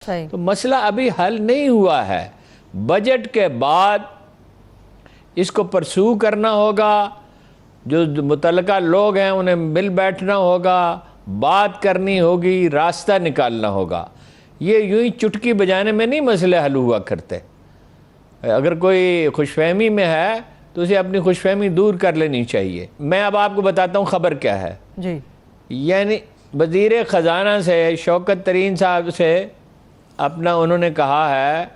तो मसला अभी हल नहीं हुआ है। बजट के बाद इसको परसू करना होगा, जो मुतल्लका लोग हैं उन्हें मिल बैठना होगा, बात करनी होगी, रास्ता निकालना होगा। ये यूं ही चुटकी बजाने में नहीं मसले हल हुआ करते। अगर कोई खुशफहमी में है तो उसे अपनी खुशफहमी दूर कर लेनी चाहिए। मैं अब आपको बताता हूँ खबर क्या है जी। यानी वज़ीर ख़जाना से शौकत तरीन साहब से अपना उन्होंने कहा है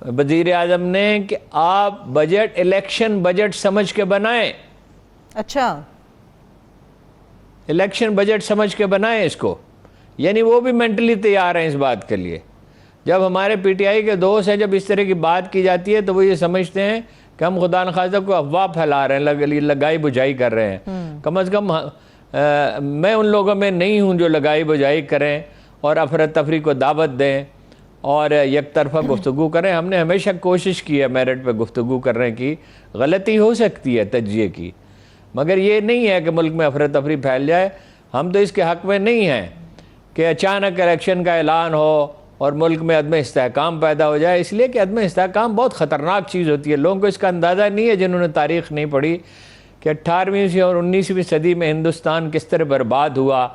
वज़ीर आज़म ने कि आप बजट इलेक्शन बजट समझ के बनाएं। अच्छा, इलेक्शन बजट समझ के बनाएं इसको, यानी वो भी मेंटली तैयार हैं इस बात के लिए। जब हमारे पीटीआई के दोस्त हैं, जब इस तरह की बात की जाती है तो वो ये समझते हैं कि हम खुदा न खास्ता को अफवाह फैला रहे हैं, लगाई बुझाई कर रहे हैं। कम अज़ कम मैं उन लोगों में नहीं हूँ जो लगाई बुझाई करें और अफरा तफरी को दावत दें और एक तरफा गुफ्तगू करें। हमने हमेशा कोशिश की है मेरिट पे गुफ्तगू करने की। गलती हो सकती है तज्जिए की, मगर ये नहीं है कि मुल्क में अफरा तफरी फैल जाए। हम तो इसके हक़ में नहीं हैं कि अचानक इलेक्शन का ऐलान हो और मुल्क में अदम इस्तेहकाम पैदा हो जाए, इसलिए कि अदम इस्तेहकाम बहुत ख़तरनाक चीज़ होती है। लोगों को इसका अंदाज़ा नहीं है जिन्होंने तारीख़ नहीं पढ़ी कि 18वीं और 19वीं सदी में हिंदुस्तान किस तरह बर्बाद हुआ।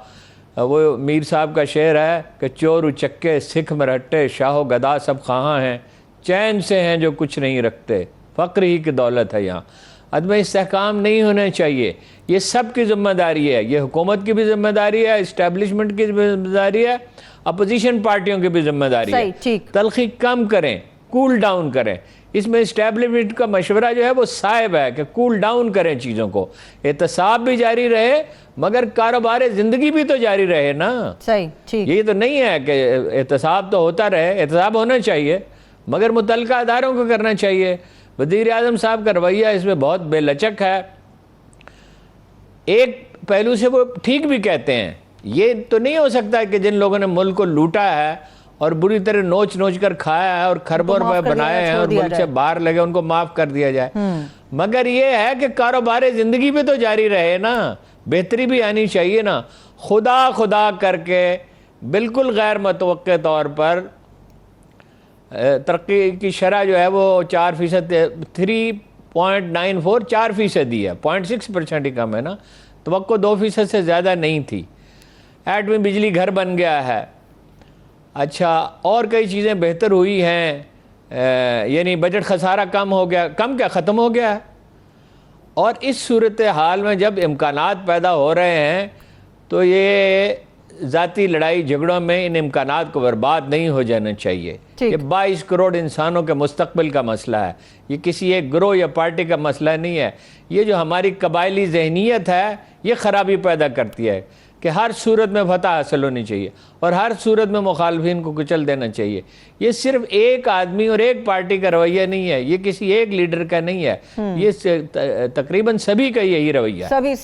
वो मीर साहब का शेर है कि चोर उचक्के सिख मरहट्टे शाहो गदा सब कहाँ हैं, चैन से हैं जो कुछ नहीं रखते, फ़क्र ही की दौलत है यहाँ। अदम इस्तेहकाम नहीं होना चाहिए। ये सब की ज़िम्मेदारी है, ये हुकूमत की भी ज़िम्मेदारी है, इस्टेब्लिशमेंट की ज़िम्मेदारी है, अपोजिशन पार्टियों की भी ज़िम्मेदारी है। तलखी कम करें, कूल डाउन करें। इसमें इस्टेब्लिशमेंट का मशवरा जो है वो साहिब है कि कूल डाउन करें चीज़ों को। एहतसाब भी जारी रहे मगर कारोबार ज़िंदगी भी तो जारी रहे ना। सही, ठीक। ये तो नहीं है कि एहतसाब तो होता रहे, एहतसाब होना चाहिए मगर मुतल्लिका अदारों को करना चाहिए। वज़ीर आज़म साहब का रवैया इसमें बहुत बेलचक है। एक पहलू से वो ठीक भी कहते हैं, ये तो नहीं हो सकता कि जिन लोगों ने मुल्क को लूटा है और बुरी तरह नोच नोच कर खाया है और खरबों रुपए बनाए हैं और मुल्क से बाहर लगे, उनको माफ़ कर दिया जाए। मगर ये है कि कारोबार ज़िंदगी भी तो जारी रहे ना, बेहतरी भी आनी चाहिए ना। खुदा खुदा करके बिल्कुल गैर मुतवक्के तौर पर तरक्की की शरह जो है वो 4%, 3.94 4% है, 0.6% ही कम है ना। तवक्को 2% से ज़्यादा नहीं थी। एटमी बिजली घर बन गया है। अच्छा, और कई चीज़ें बेहतर हुई हैं, यानी बजट खसारा कम हो गया, कम क्या ख़त्म हो गया है। और इस सूरत हाल में जब इम्कानात पैदा हो रहे हैं तो ये ज़ाती लड़ाई झगड़ों में इन इम्कानात को बर्बाद नहीं हो जाना चाहिए। ये 22 करोड़ इंसानों के मुस्तकबिल का मसला है, ये किसी एक ग्रोह या पार्टी का मसला नहीं है। ये जो हमारी कबायली जहनीत है ये ख़राबी पैदा करती है कि हर सूरत में फतह हासिल होनी चाहिए और हर सूरत में मुखालफिन को कुचल देना चाहिए। ये सिर्फ एक आदमी और एक पार्टी का रवैया नहीं है, ये किसी एक लीडर का नहीं है, ये तकरीबन सभी का यही रवैया है।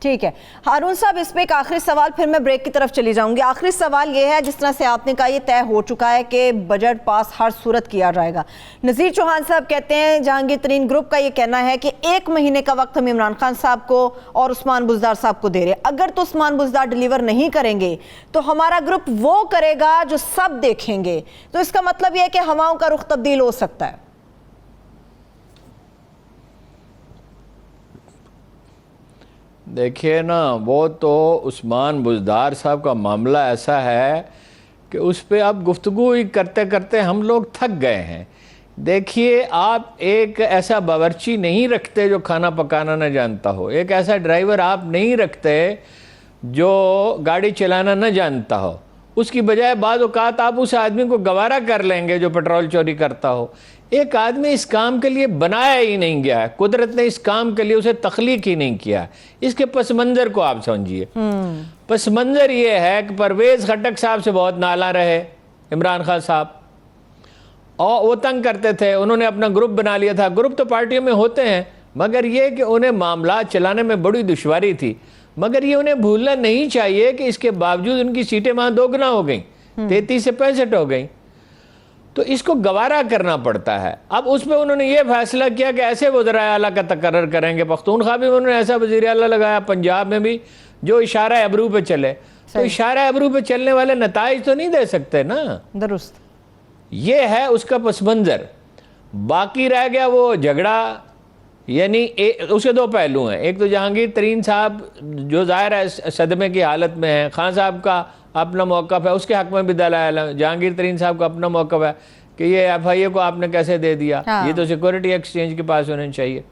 ठीक है हारून साहब, इस पे एक आखिरी सवाल, फिर मैं ब्रेक की तरफ चली जाऊंगी। आखिरी सवाल ये है, जिस तरह से आपने कहा ये तय हो चुका है कि बजट पास हर सूरत किया जाएगा। नज़ीर चौहान साहब कहते हैं, जहांगीर तरीन ग्रुप का ये कहना है कि 1 महीने का वक्त हम इमरान खान साहब को और उस्मान बुज़दार साहब को दे रहे हैं। अगर तो उस्मान बुज़दार डिलीवर नहीं करेंगे तो हमारा ग्रुप वो करेगा जो सब देखेंगे। तो इसका मतलब यह है कि हवाओं का रुख तब्दील हो सकता है। देखिए ना, वो तो उस्मान बुज़दार साहब का मामला ऐसा है कि उस पर अब गुफ्तगू ही करते करते हम लोग थक गए हैं। देखिए, आप एक ऐसा बावर्ची नहीं रखते जो खाना पकाना न जानता हो, एक ऐसा ड्राइवर आप नहीं रखते जो गाड़ी चलाना न जानता हो। उसकी बजाय बाद औक़ात आप उस आदमी को गवारा कर लेंगे जो पेट्रोल चोरी करता हो। एक आदमी इस काम के लिए बनाया ही नहीं गया है, कुदरत ने इस काम के लिए उसे तख्लीक ही नहीं किया। इसके पस मंज़र को आप समझिए। पस मंज़र ये है कि परवेज़ खट्टक साहब से बहुत नाला रहे इमरान खान साहब, और वो तंग करते थे। उन्होंने अपना ग्रुप बना लिया था। ग्रुप तो पार्टियों में होते हैं, मगर ये कि उन्हें मामला चलाने में बड़ी दुश्वारी थी। मगर ये उन्हें भूलना नहीं चाहिए कि इसके बावजूद उनकी सीटें वहाँ दोगुना हो गई, 33 से 65 हो गई। तो इसको गवारा करना पड़ता है। अब उस पर उन्होंने ये फैसला किया कि ऐसे वज़ीर आला का तकर्रर करेंगे। पख्तूनख्वा में उन्होंने ऐसा वज़ीर आला लगाया, पंजाब में भी, जो इशारा अबरू पे चले। तो इशारा अबरू पे चलने वाले नताइज तो नहीं दे सकते ना। दुरुस्त, ये है उसका पस मंज़र। बाकी रह गया वो झगड़ा, यानी उसके दो पहलू हैं। एक तो जहांगीर तरीन साहब जो ज़ाहिर है सदमे की हालत में है, खान साहब का अपना मौक़िफ़ है, उसके हक़ में भी दलाइल, जहांगीर तरीन साहब का अपना मौक़िफ़ है कि ये FIA को आपने कैसे दे दिया। हाँ। ये तो सिक्योरिटी एक्सचेंज के पास होना चाहिए।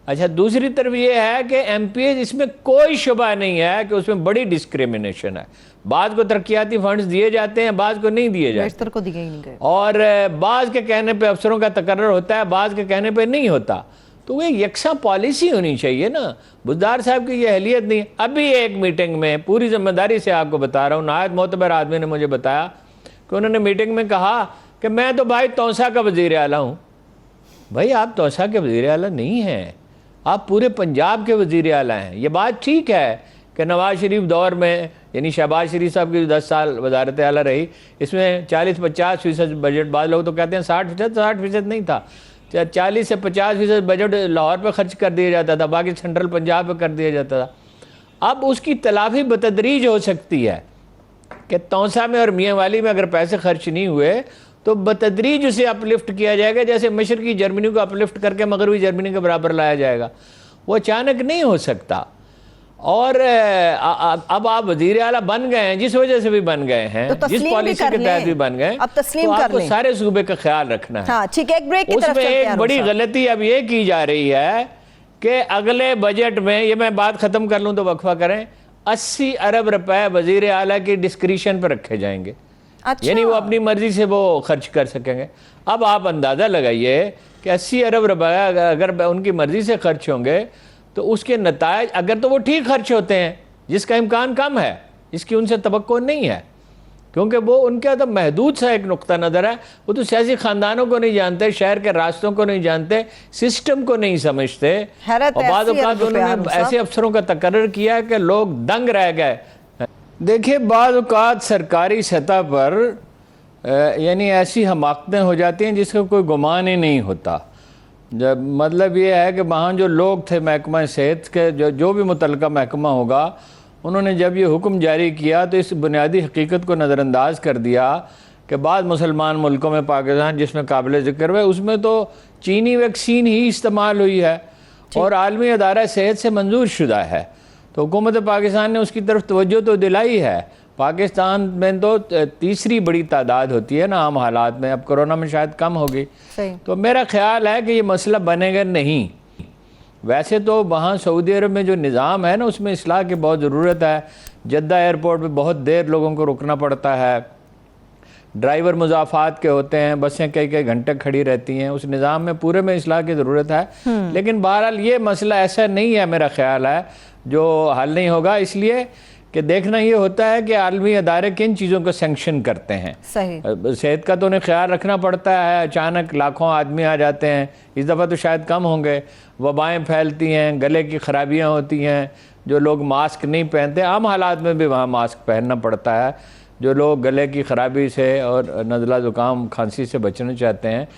अच्छा, दूसरी तरफ ये है कि MPs, इसमें कोई शुबा नहीं है कि उसमें बड़ी डिस्क्रिमिनेशन है। बाज़ को तरक्याती फंड्स दिए जाते हैं, बाज़ को नहीं दिए जाते, को दिए ही नहीं गए, और बाज़ के कहने पे अफसरों का तकर्रर होता है, बाज़ के कहने पे नहीं होता। तो वो यकसा पॉलिसी होनी चाहिए ना। बुज़दार साहब की ये अहलियत नहीं। अभी एक मीटिंग में, पूरी जिम्मेदारी से आपको बता रहा हूँ, नायत मोतबर आदमी ने मुझे बताया कि उन्होंने मीटिंग में कहा कि मैं तो भाई तौसा का वज़ीर आला हूँ। भाई आप तौसा के वज़ीर आला नहीं हैं, आप पूरे पंजाब के वज़ीर आला हैं। ये बात ठीक है कि नवाज शरीफ दौर में, यानी शहबाज शरीफ साहब की 10 साल वज़ारत आला रही, इसमें 40-50% बजट, बाद लोग तो कहते हैं 60% नहीं था, 40 से 50% बजट लाहौर पे खर्च कर दिया जाता था, बाकी सेंट्रल पंजाब पे कर दिया जाता था। अब उसकी तलाफी बतदरीज हो सकती है कि तौसा में और मियाँ वाली में अगर पैसे खर्च नहीं हुए तो बतदरीज उसे अपलिफ्ट किया जाएगा, जैसे मशरकी जर्मनी को अपलिफ्ट करके मगरबी जर्मनी के बराबर लाया जाएगा। वो अचानक नहीं हो सकता। और अब आप वज़ीर आला बन गए हैं, जिस वजह से भी बन गए हैं, तो जिस पॉलिसी के तहत भी बन गए, अब तस्लीम तो कर आपको लें। सारे सूबे का ख्याल रखना है। हाँ, ठीक है, एक ब्रेक की तरफ उसमें चलते हैं। एक बड़ी गलती अब ये की जा रही है कि अगले बजट में, ये मैं बात खत्म कर लूँ तो वक्फा करें, 80 अरब रुपए वज़ीर आला की डिस्क्रिशन पर रखे जाएंगे। अच्छा। यानी वो अपनी मर्जी से वो खर्च कर सकेंगे। अब आप अंदाज़ा लगाइए कि 80 अरब रुपए अगर उनकी मर्जी से खर्च होंगे तो उसके नतायज, अगर तो वो ठीक खर्च होते हैं, जिसका इम्कान कम है, जिसकी उनसे तवक्को नहीं है, क्योंकि वो उनका तो महदूद सा एक नुक्ता नज़र है। वो तो सियासी ख़ानदानों को नहीं जानते, शहर के रास्तों को नहीं जानते, सिस्टम को नहीं समझते, और बाद औक़ात उन्होंने ऐसे अफसरों का तकर्रर किया कि लोग दंग रह गए। देखिए, बाद औक़ात सरकारी सतह पर यानी ऐसी हमाकतें हो जाती हैं जिसका कोई गुमान ही नहीं होता। जब मतलब ये है कि वहाँ जो लोग थे महकमा सेहत के, जो भी मुतल्लिका महकमा होगा, उन्होंने जब ये हुक्म जारी किया तो इस बुनियादी हकीकत को नज़रअंदाज कर दिया कि बाद मुसलमान मुल्कों में, पाकिस्तान जिसमें काबिल ज़िक्र है, उसमें तो चीनी वैक्सीन ही इस्तेमाल हुई है और आलमी अदारा सेहत से मंजूर शुदा है। तो हुकूमत पाकिस्तान ने उसकी तरफ तवज्जो तो दिलाई है। पाकिस्तान में तो तीसरी बड़ी तादाद होती है ना आम हालात में, अब कोरोना में शायद कम होगी। तो मेरा ख्याल है कि ये मसला बनेगा नहीं। वैसे तो वहाँ सऊदी अरब में जो निज़ाम है ना, उसमें इस्लाह की बहुत ज़रूरत है। जद्दा एयरपोर्ट पे बहुत देर लोगों को रुकना पड़ता है, ड्राइवर मुज़ाफ़ात के होते हैं, बसें कई कई घंटे खड़ी रहती हैं, उस निज़ाम में पूरे में इस्लाह की ज़रूरत है। लेकिन बहरहाल ये मसला ऐसा नहीं है, मेरा ख्याल है, जो हल नहीं होगा। इसलिए कि देखना ये होता है कि आलमी अदारे किन चीज़ों को सेंक्शन करते हैं। सही। सेहत का तो उन्हें ख्याल रखना पड़ता है। अचानक लाखों आदमी आ जाते हैं, इस दफ़ा तो शायद कम होंगे, वबाएँ फैलती हैं, गले की खराबियाँ होती हैं, जो लोग मास्क नहीं पहनते, आम हालात में भी वहाँ मास्क पहनना पड़ता है। जो लोग गले की खराबी से और नज़ला ज़ुकाम खांसी से बचना चाहते हैं,